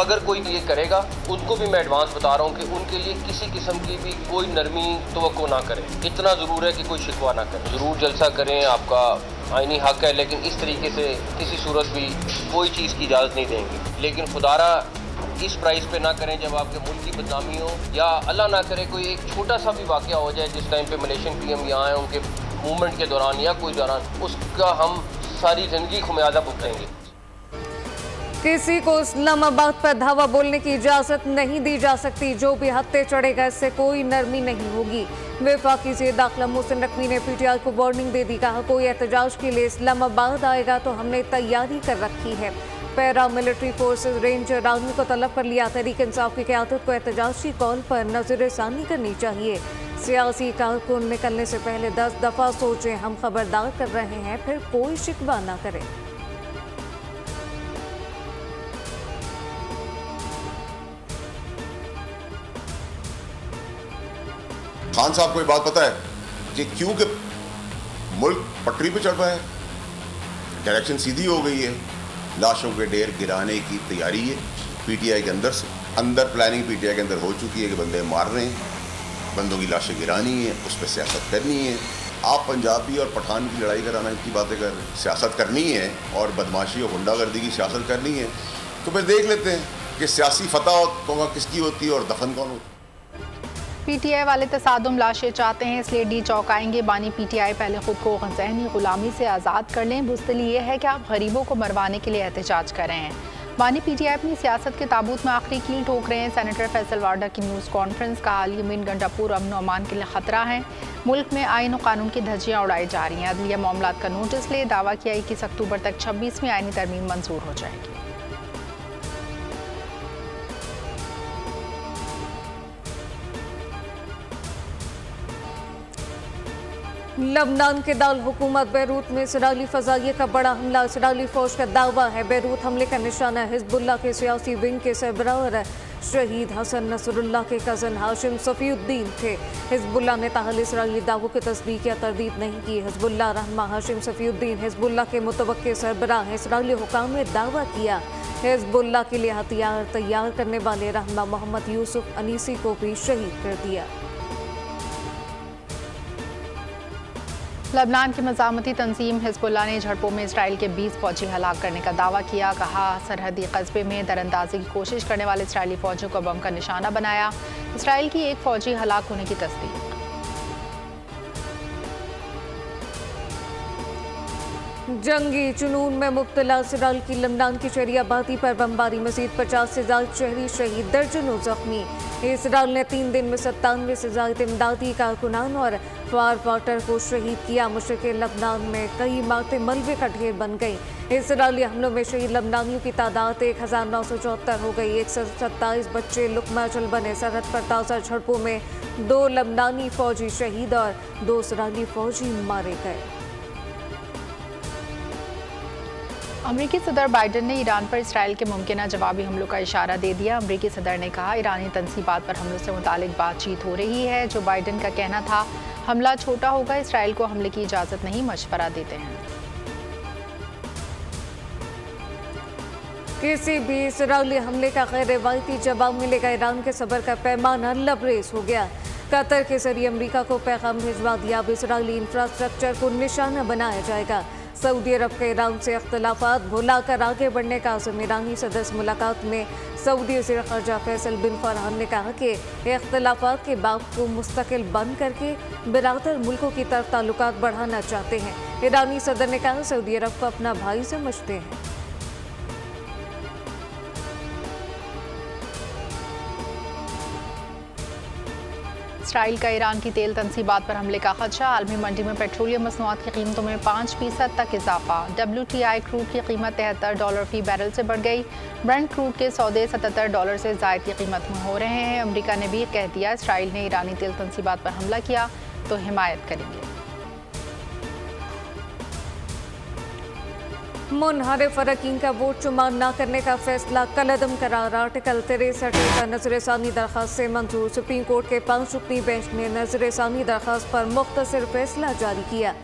अगर कोई ये करेगा, उनको भी मैं एडवांस बता रहा हूँ कि उनके लिए किसी किस्म की भी कोई नरमी तवक्को ना करें। इतना ज़रूर है कि कोई शिकवा ना करें। ज़रूर जलसा करें, आपका आईनी हक है, लेकिन इस तरीके से किसी सूरत भी कोई चीज़ की इजाज़त नहीं देंगे। लेकिन खुदारा इस प्राइस पे ना करें जब आपके मुल्क की बदनामी हो, या अल्लाह ना करे कोई एक छोटा सा भी वाक़या हो जाए जिस टाइम पे मलेशियन PM यहाँ आए उनके मूवमेंट के दौरान या कोई दौरान, उसका हम सारी ज़िंदगी खुमियाजा भुगतेंगे। किसी को इस्लामाबाद पर धावा बोलने की इजाज़त नहीं दी जा सकती। जो भी हत्थे चढ़ेगा इससे कोई नरमी नहीं होगी। वफाकी वज़ीर दाखिला मोहसिन नकवी ने PTI को वार्निंग दे दी। कहा, कोई एहतजाज के लिए इस्लामाबाद आएगा तो हमने तैयारी कर रखी है। Para military forces range army को तलब कर लिया। तहरीक इंसाफ की क़यादत को एहतजाज की कॉल पर नज़रसानी करनी चाहिए। सियासी कारकुन निकलने से पहले 10 दफ़ा सोचें। हम खबरदार कर रहे हैं, फिर कोई शिकवा ना करें। खान साहब को ये बात पता है कि क्योंकि मुल्क पटरी पे चढ़ रहा है, डायरेक्शन सीधी हो गई है, लाशों के ढेर गिराने की तैयारी है। PTI के अंदर प्लानिंग PTI के अंदर हो चुकी है कि बंदे मार रहे हैं, बंदों की लाशें गिरानी है, उस पर सियासत करनी है। आप पंजाबी और पठान की लड़ाई कराना की बातें कर, सियासत करनी है और बदमाशी और गुंडागर्दी की सियासत करनी है, तो फिर देख लेते हैं कि सियासी फतह किसकी होती है और दफन कौन होती है। PTI वाले तसादुम लाशें चाहते हैं, इसलिए डी चौंकाएंगे। बानी PTI पहले खुद को ज़हनी गुलामी से आज़ाद कर लें। बुज़दिली ये है कि आप गरीबों को मरवाने के लिए एहतजाज कर रहे हैं। बानी PTI अपनी सियासत के ताबूत में आखिरी कील ठोक रहे हैं। सेनेटर फैसल वाडा की न्यूज़ कॉन्फ्रेंस का हाल यमीन गंडापुर अमन अमान के लिए ख़तरा है। मुल्क में आइन और कानून की धज्जियाँ उड़ाई जा रही हैं। अदलिया मामलात का नोटिस ले दावा किया 21 अक्टूबर तक 26वीं आइनी तरमीम मंजूर हो जाएगी। लबनान के दाल हुकूमत बैरूत में इसराइली फ़ज़ाइये का बड़ा हमला। इसराइली फ़ौज का दावा है बैरूत हमले का निशाना हिज़्बुल्लाह के सियासी विंग के सरबराह शहीद हसन नसरुल्लाह के कज़न हाशिम सफ़ीउद्दीन थे। हिज़्बुल्लाह ने ताहल इसराइली दावों की तस्दीक या तरदीद नहीं की। हिज़्बुल्लाह रहनुमा हाशिम सफ़ीउद्दीन हिज़्बुल्लाह के मुतवक्किल सरबराह इसराइली हुकाम ने दावा किया। हिज़्बुल्लाह के लिए हथियार तैयार करने वाले रहनुमा मोहम्मद यूसुफ अनीसी को भी शहीद कर दिया। लबनान की मज़ामती तंजीम हिज़्बुल्लाह ने झड़पों में इसराइल के 20 फ़ौजी हलाक करने का दावा किया। कहा, सरहदी कस्बे में दरअंदाजी की कोशिश करने वाले इसराइली फ़ौजियों को बम का निशाना बनाया। इसराइल की एक फ़ौजी हलाक होने की तस्दीक। जंगी जुनून में मुब्तला इसराइल की लबनान की शहरी आबादी पर बमबारी। मज़ीद 50 से ज़्यादा शहरी शहीद, दर्जनों जख्मी। इसराइल ने 3 दिन में 97 से ज़्यादा इमदादी कारकुनान और फायर फाइटर को शहीद किया। मशरिक़ लबनान में कई इमारतें मलबे का ढेर बन गई। इसराइली हमलों में शहीद लबनानियों की तादाद 1974 हो गई। 127 बच्चे लुकमाचल बने। सरहद पर ताज़ा झड़पों में 2 लबनानी फ़ौजी शहीद और 2 इसराइली फ़ौजी मारे गए। अमरीकी सदर बाइडन ने ईरान पर इसराइल के मुमकिन जवाबी हमलों का इशारा दे दिया। अमरीकी सदर ने कहा, ईरानी तनसीबात पर हमलों से मुतालिक बातचीत हो रही है। जो बाइडन का कहना था हमला छोटा होगा, इसराइल को हमले की इजाज़त नहीं, मशवरा देते हैं। किसी भी इसराइली हमले का गैर रिवायती जवाब मिलेगा। ईरान के सब्र का पैमाना लबरेज हो गया। कतर के जरिए अमरीका को पैगाम भिजवा दिया। अब इसराइली इंफ्रास्ट्रक्चर को निशाना बनाया जाएगा। सऊदी अरब के ईरान से अख्तिलाफात भुलाकर आगे बढ़ने का आज़म। ईरानी सदर से मुलाकात में सऊदी वज़ीर ख़ारजा फैसल बिन फरहान ने कहा कि इख्तिलाफात के बाब को मुस्तकिल बंद करके बिरादर मुल्कों की तरफ ताल्लुकात बढ़ाना चाहते हैं। ईरानी सदर ने कहा, सऊदी अरब को अपना भाई समझते हैं। इसराइल का ईरान की तेल तनसीबात पर हमले का खदशा। आलमी मंडी में पेट्रोलियम मसनूआत की कीमतों में 5% तक इजाफा। WTI क्रूड की कीमत $73 फी बैरल से बढ़ गई। ब्रेंट क्रूड के सौदे $77 से ज़ायद की कीमत में हो रहे हैं। अमरीका ने भी कह दिया, इसराइल ने ईरानी तेल तनसीबात पर हमला किया तो हिमायत करेंगे। मुनहरिफ अरकान का वोट शुमार न करने का फैसला कलअदम करार। आर्टिकल 63 का नजरसानी दरख्वास्त से मंजूर। सुप्रीम कोर्ट के 5 रुकनी बेंच ने नजरसानी दरख्वास्त पर मुख्तसर फैसला जारी किया।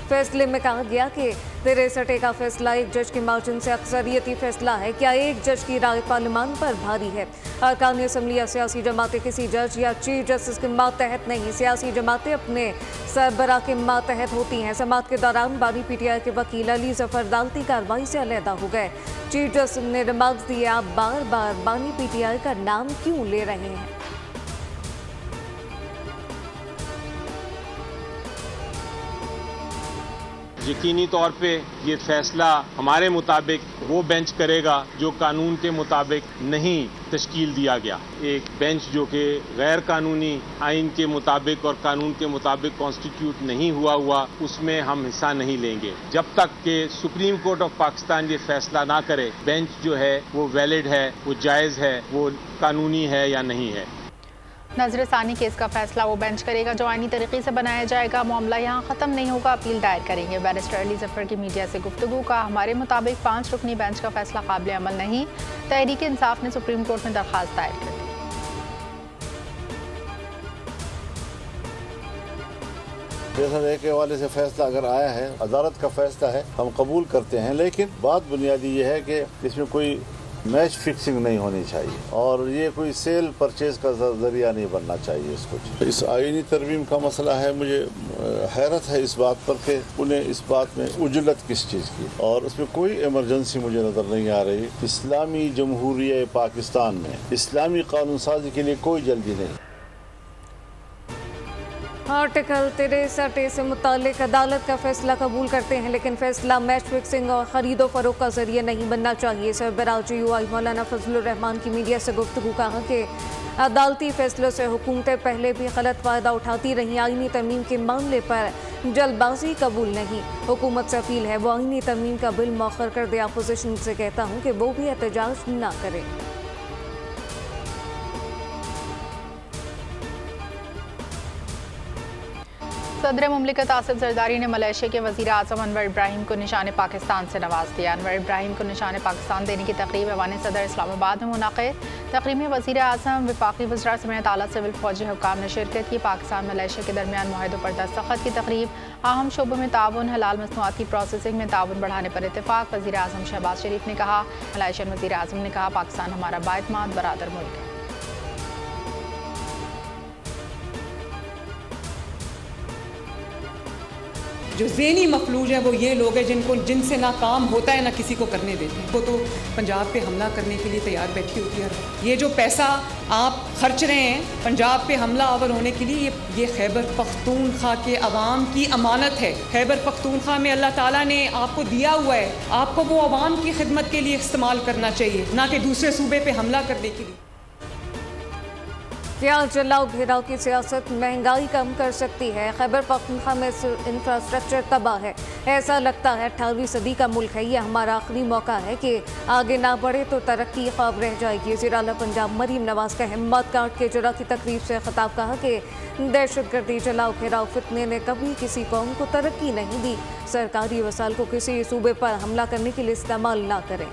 फैसले में कहा गया कि 63 का फैसला एक जज के मार्जिन से अक्सरियती फैसला है। क्या एक जज की राय पार्लियामान पर भारी है? अरकान असम्बली या सियासी जमातें किसी जज या चीफ जस्टिस के मातहत नहीं, सियासी जमातें अपने सरबराह के मातहत होती हैं। समाअत के दौरान बानी पीटीआई के वकील अली जफर अदालती कार्रवाई से अलहदा हो गए। चीफ जस्टिस ने रिमार्क्स दिए, आप बार बार बानी पीटीआई का नाम क्यों ले रहे हैं? यकीनी तौर पे ये फैसला हमारे मुताबिक वो बेंच करेगा जो कानून के मुताबिक नहीं तश्कील दिया गया। एक बेंच जो कि गैर कानूनी आइन के मुताबिक और कानून के मुताबिक कॉन्स्टिट्यूट नहीं हुआ उसमें हम हिस्सा नहीं लेंगे। जब तक कि सुप्रीम कोर्ट ऑफ पाकिस्तान ये फैसला ना करे बेंच जो है वो वैलिड है, वो जायज़ है, वो कानूनी है या नहीं है। नजरसानी केस का फैसला वो बेंच करेगा जो आईनी तरीके से बनाया जाएगा। मामला यहाँ ख़त्म नहीं होगा, अपील दायर करेंगे। बैरिस्टर अली जफर की मीडिया से गुफ्तगू का, हमारे मुताबिक 5 रुकनी बेंच का फैसला काबिल अमल नहीं। तहरीक इंसाफ ने सुप्रीम कोर्ट में दरख्वास्त दायर कर दी। एक हवाले से फैसला अगर आया है, अदालत का फैसला है, हम कबूल करते हैं, लेकिन बात बुनियादी ये है कि इसमें कोई मैच फिक्सिंग नहीं होनी चाहिए और ये कोई सेल परचेज का जरिया नहीं बनना चाहिए इसको। इस आईनी तरमीम का मसला है, मुझे हैरत है इस बात पर कि उन्हें इस बात में उजलत किस चीज़ की, और उसमें कोई इमरजेंसी मुझे नज़र नहीं आ रही। इस्लामी जमहूरिया पाकिस्तान में इस्लामी कानून साजी के लिए कोई जल्दी नहीं। आर्टिकल 63 से मुतालिक अदालत का फैसला कबूल करते हैं, लेकिन फैसला मैच फिक्सिंग और खरीदो फरोख्त का जरिए नहीं बनना चाहिए। सरबराह GUI मौलाना फजलुर रहमान की मीडिया से गुफ्तगू कहा कि अदालती फैसलों से हुकूमतें पहले भी गलत फ़ायदा उठाती रहीं। आईनी तरमीम के मामले पर जल्दबाजी कबूल नहीं। हुकूमत से अपील है वो आईनी तरमीम का बिल मौखर कर दे। अपोजिशन से कहता हूँ कि वो भी एहतजाज ना करे। सदर मुमलिकत आसिफ जरदारी ने मलेशिया के वज़ीर आज़म अनवर इब्राहिम को निशान पाकिस्तान से नवाज दिया। अनवर इब्राहिम को निशान पाकिस्तान देने की तकरीब ऐवान सदर इस्लामाबाद में मुनाक़िद। तकरीब में वज़ीर आज़म, वफाकी वज़रा समेत आला सिविल फ़ौजी हुक्काम ने शिरकत की। पाकिस्तान मलेशिया के दरमियान मुआहदों पर दस्तखत की तकरीब। अहम शोबों में ताउन, हलाल मसनूआत की प्रोसेसिंग में ताउन बढ़ाने पर इत्तेफाक। वज़ीर आज़म शहबाज शरीफ ने कहा, मलेशियन वज़ीर आज़म ने कहा, पाकिस्तान हमारा बाएतमाद बरादर मुल्क है। जो ज़हनी मफलूज है वो ये लोग हैं जिनसे ना काम होता है ना किसी को करने देते हैं। वो तो पंजाब पे हमला करने के लिए तैयार बैठी होती है। ये जो पैसा आप खर्च रहे हैं पंजाब पे हमला आवर होने के लिए, ये खैबर पख्तूनख्वा के अवाम की अमानत है। खैबर पख्तूनख्वा में अल्लाह ताला ने आपको दिया हुआ है, आपको वो अवाम की खिदमत के लिए इस्तेमाल करना चाहिए, ना कि दूसरे सूबे पे हमला करने के लिए। क्या जलाओ घेराव की सियासत महंगाई कम कर सकती है? खैबर पख्तूनख्वा में इंफ्रास्ट्रक्चर तबाह है। ऐसा लगता है 18वीं सदी का मुल्क है। यह हमारा आखिरी मौका है कि आगे ना बढ़े तो तरक्की ख्वाब रह जाएगी। वज़ीर आला पंजाब मरीम नवाज का हिम्मत काट के जरा की तकरीब से खिताब कहा कि दहशतगर्दी, जलाओ घेराव, फितने ने कभी किसी कौम को तरक्की नहीं दी। सरकारी वसाइल को किसी सूबे पर हमला करने के लिए इस्तेमाल ना करें।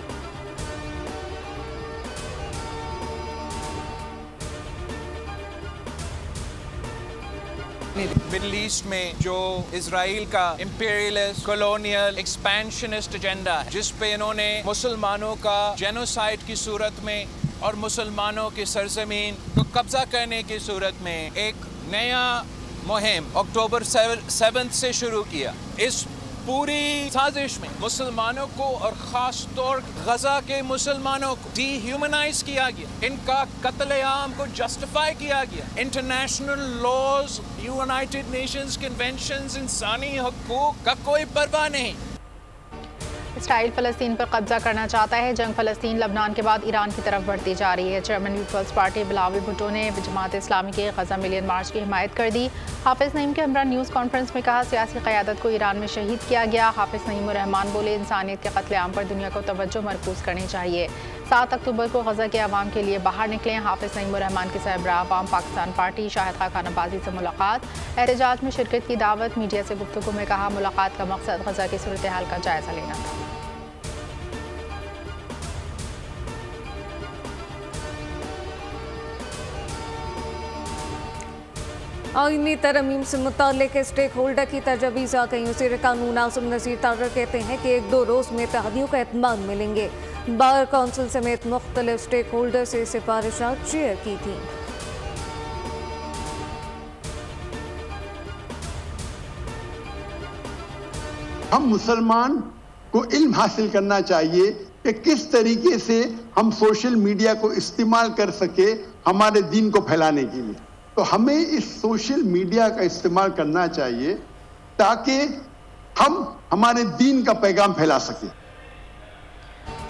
मिडल ईस्ट में जो इजराइल का इंपीरियलिस्ट, कॉलोनियल, एक्सपेंशनिस्ट एजेंडा है, जिस पे इन्होंने मुसलमानों का जेनोसाइड की सूरत में और मुसलमानों की सरजमीन को कब्जा करने की सूरत में एक नया मुहिम अक्टूबर 7 से शुरू किया। इस पूरी साजिश में मुसलमानों को और ख़ास तौर गजा के मुसलमानों को डीह्यूमनाइज किया गया, इनका कत्लेआम को जस्टिफाई किया गया। International laws, United Nations conventions, इंसानी हकूक का कोई परवाह नहीं। इसराइल फ़लस्तीन पर कब्जा करना चाहता है। जंग फ़लस्तीन लबनान के बाद ईरान की तरफ बढ़ती जा रही है। चेयरमैन पीपल्स पार्टी बिलावल भुट्टो ने जमात इस्लामी के गजा मिलियन मार्च की हिमायत कर दी। हाफिज़ नईम के हमरा न्यूज़ कॉन्फ्रेंस में कहा, सियासी क़यादत को ईरान में शहीद किया गया। हाफिज़ नईम रहमान बोले, इंसानियत के कत्लेआम पर दुनिया को तवज्जो मरकूज़ करनी चाहिए। 7 अक्टूबर को गजा के अवाम के लिए बाहर निकले। हाफिज़ नईम रहमान के सरबराह अवाम पाकिस्तान पार्टी शाहिद खान अब्बासी से मुलाकात, एहतजाज में शिरकत की दावत। मीडिया से गुफ्तगू में कहा, मुलाकात का मकसद गजा की सूरत हाल का जायज़ा लेना था। आईनी तरमीम से मुताल्लिक स्टेक होल्डर की तजवीज़ आ गई। वज़ीर कानून आज़म नज़ीर तारर कहते हैं कि 1-2 रोज़ में इत्तेहादियों का एतमाद मिलेंगे। बार कौंसिल समेत मुख्तलिफ स्टेक होल्डर से सिफारिशात शेयर की थी। हम मुसलमान को इल्म हासिल करना चाहिए कि किस तरीके से हम सोशल मीडिया को इस्तेमाल कर सके हमारे दीन को फैलाने के लिए। तो हमें इस सोशल मीडिया का इस्तेमाल करना चाहिए ताकि हम हमारे दीन का पैगाम फैला सकें।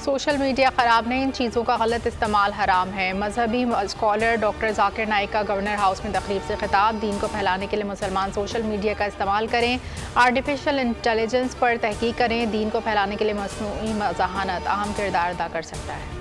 सोशल मीडिया ख़राब नहीं, इन चीज़ों का गलत इस्तेमाल हराम है। मजहबी स्कॉलर डॉक्टर जाकिर नाइक का गवर्नर हाउस में तकरीब से खिताब। दीन को फैलाने के लिए मुसलमान सोशल मीडिया का इस्तेमाल करें, आर्टिफिशियल इंटेलिजेंस पर तहकीक करें। दीन को फैलाने के लिए मसनूई ज़हानत अहम किरदार अदा कर सकता है।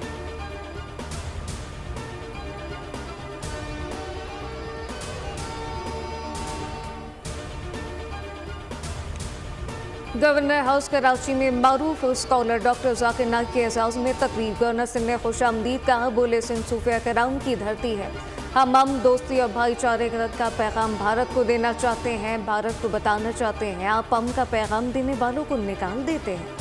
गवर्नर हाउस कराची में मारूफ स्कॉलर डॉक्टर जाकिर नाइक के एजाज़ में तकरीब। गवर्नर सिंह ने खुशामदीद कहा, बोले सिंध सूफिया कराम की धरती है। हम दोस्ती और भाईचारे का पैगाम भारत को देना चाहते हैं, भारत को बताना चाहते हैं। आप का पैगाम देने वालों को निकाल देते हैं।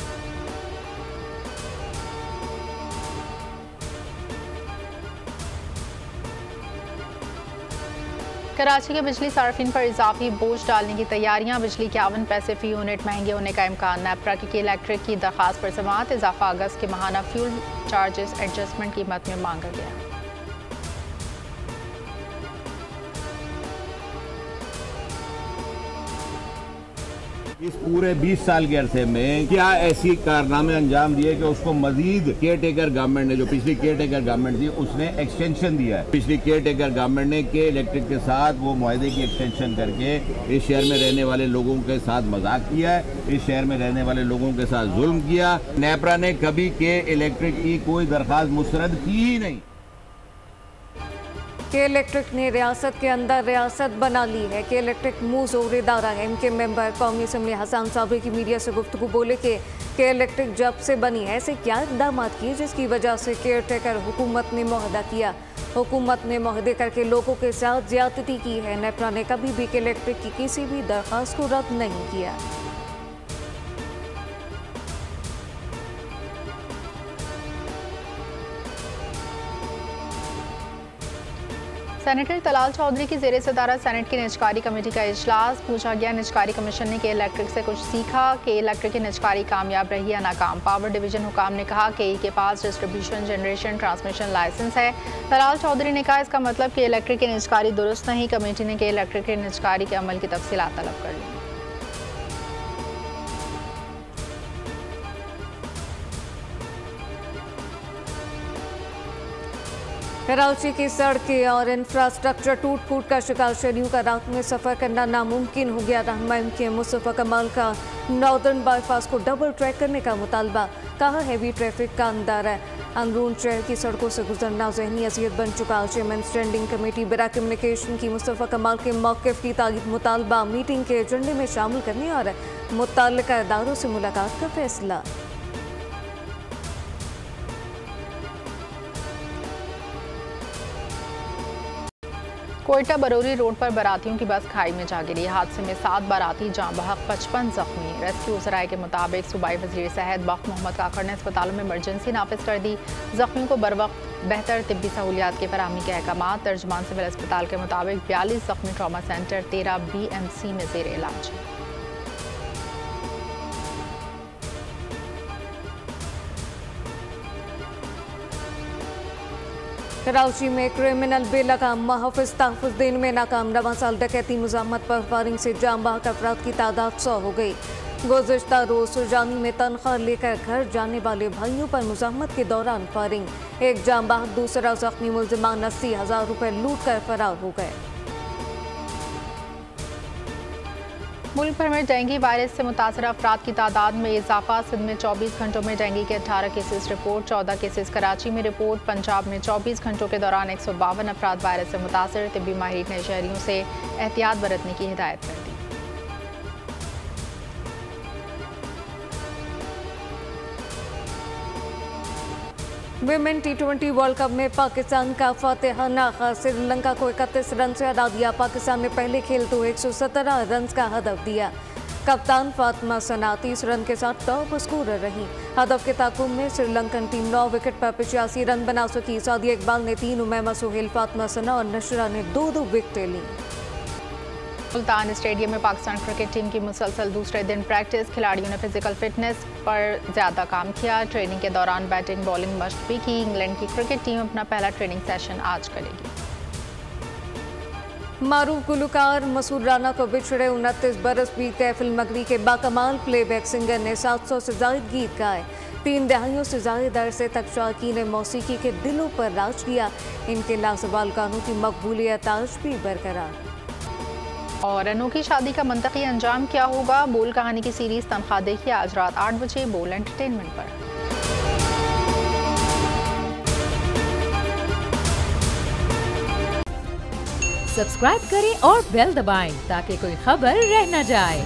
कराची के बिजली सार्फिन पर इजाफी बोझ डालने की तैयारियां। बिजली 51 पैसे फी यूनिट महंगे होने का इम्कान। नेपरा की इलेक्ट्रिक की दरखास्त पर समाअत। इजाफा अगस्त के माहाना फ्यूल चार्जेस एडजस्टमेंट कीमत में मांगा गया। इस पूरे 20 साल के अरसे में क्या ऐसी कारनामे अंजाम दिए कि उसको मजीद केयर टेकर गवर्नमेंट ने, जो पिछली केयर टेकर गवर्नमेंट थी, उसने एक्सटेंशन दिया है। पिछली केयर टेकर गवर्नमेंट ने के इलेक्ट्रिक के साथ वो मुआहदे की एक्सटेंशन करके इस शहर में रहने वाले लोगों के साथ मजाक किया है, इस शहर में रहने वाले लोगों के साथ जुल्म किया। नेपरा ने कभी के इलेक्ट्रिक की कोई दरखास्त मुस्तरद की ही नहीं। के इलेक्ट्रिक ने रियासत के अंदर रियासत बना ली है। के इलेक्ट्रिक मुंह जोर इदारा है। इनके मेंबर कौमी असम्बली हसन साबरी की मीडिया से गुफ्तगू बोले कि के इलेक्ट्रिक जब से बनी है ऐसे क्या इकदाम किए जिसकी वजह से केयर टेकर हुकूमत ने मुआहदा किया। हुकूमत ने मुआहदे करके लोगों के साथ ज्यादती की है। नेपरा ने कभी भी के इलेक्ट्रिक की किसी भी दरख्वास्त को रद्द नहीं किया। सेनेटर तलाल चौधरी की ज़ेरे सदारत सेनेट की निजकारी कमेटी का इजलास। पूछा गया, निजकारी कमीशन ने के इलेक्ट्रिक से कुछ सीखा? के इलेक्ट्रिक की निजकारी कामयाब रही या नाकाम? पावर डिवीजन हुकाम ने कहा कि के पास डिस्ट्रीब्यूशन, जनरेशन, ट्रांसमिशन लाइसेंस है। तलाल चौधरी ने कहा, इसका मतलब कि इलेक्ट्रिक की निजकारी दुरुस्त नहीं। कमेटी ने के इलेक्ट्रिक की निजकारी के अमल की तफसीलात तलब कर ली। कराची की सड़कें और इंफ्रास्ट्रक्चर टूट फूट का शिकार। शहरियों का रात में सफ़र करना नामुमकिन हो गया। रहनुमा के मुस्तफ़ा कमाल का नॉर्दर्न बाईपास को डबल ट्रैक करने का मुतालबा। कहा, हैवी ट्रैफिक का अंदर है। अंदरून शहर की सड़कों से गुजरना ज़हनी अज़ियत बन चुका। चेयरमैन स्टैंडिंग कमेटी बरा कम्युनिकेशन की मुस्तफ़ा कमाल के मौक़िफ़ की तायीद मुतालबा। मीटिंग के एजेंडे में शामिल करने और मुतल्लिका इदारों से मुलाकात का फैसला। कोयटा बरौरी रोड पर बारातियों की बस खाई में जा गिरी। हादसे में 7 बाराती जाँ बहक, 55 जख्मी। रेस्क्यू ज़राए के मुताबिक सूबाई वज़ीर सेहत बख्त मोहम्मद काकड़ ने अस्पतालों में इमरजेंसी नाफिज कर दी। जख्मियों को बर वक्त बेहतर तिब्बी सहूलियात की फराहमी के अहकाम। तर्जुमान सिविल अस्पताल के मुताबिक 42 जख्मी ट्रामा सेंटर, 13 BMC में ज़ेर इलाज है। कराची में क्रिमिनल बेलगाम महफिज तहफ़्फ़ुज़ देने में नाकाम। रवां साल डकैती मुज़ाहमत पर फायरिंग से जाम बहक अफराद की तादाद 100 हो गई। गुज़िश्ता रोज़ सुरजानी में तनख्वाह लेकर घर जाने वाले भाइयों पर मुज़ाहमत के दौरान फायरिंग। एक जाम बहक, दूसरा ज़ख्मी मुल्ज़िमान 80,000 रुपये लूट कर फरार हो गए। मुल्क भर में डेंगू वायरस से मुतासर अफराद की तादाद में इजाफा। सिंध में 24 घंटों में डेंगू के 18 केसेस रिपोर्ट, 14 केसेस कराची में रिपोर्ट। पंजाब में 24 घंटों के दौरान 152 अफराद वायरस से मुतासर। तिब्बी माहिरीन ने शहरियों से एहतियात बरतने की हिदायत कर दी। विमेन T20 वर्ल्ड कप में पाकिस्तान का फातिहाना आगाज। श्रीलंका को 31 रन से हरा दिया। पाकिस्तान ने पहले खेलते हुए 117 रन का हदफ दिया। कप्तान फातिमा सना 30 रन के साथ टॉप स्कोरर रही। हदफ के ताकुब में श्रीलंकन टीम 9 विकेट पर 85 रन बना सकी। सादिया इकबाल ने 3, उमैमा सुहेल, फातिमा सना और नशरा ने 2-2 विकेटें ली। सुल्तान स्टेडियम में पाकिस्तान क्रिकेट टीम की मुसलसल दूसरे दिन प्रैक्टिस। खिलाड़ियों ने फिजिकल फिटनेस पर ज़्यादा काम किया। ट्रेनिंग के दौरान बैटिंग बॉलिंग मशक भी की। इंग्लैंड की क्रिकेट टीम अपना पहला ट्रेनिंग सेशन आज करेगी। मारूफ गुलकार मसूद राना को बिछड़े 29 बरस बीते। फिल्म मगरी के बाकमाल प्लेबैक सिंगर ने 700 से ज़ायद गीत गाए। 3 दहाइयों से ज़ायद अरसे तक शौकीन ने मौसीकी के दिलों पर राज किया। इनके लाजवाल गानों की मकबूलियत आज भी बरकरार। और अनोखी शादी का मंतकी अंजाम क्या होगा? बोल कहानी की सीरीज तनख्वाह देखिए आज रात 8 बजे बोल एंटरटेनमेंट पर। सब्सक्राइब करें और बेल दबाएं ताकि कोई खबर रह न जाए।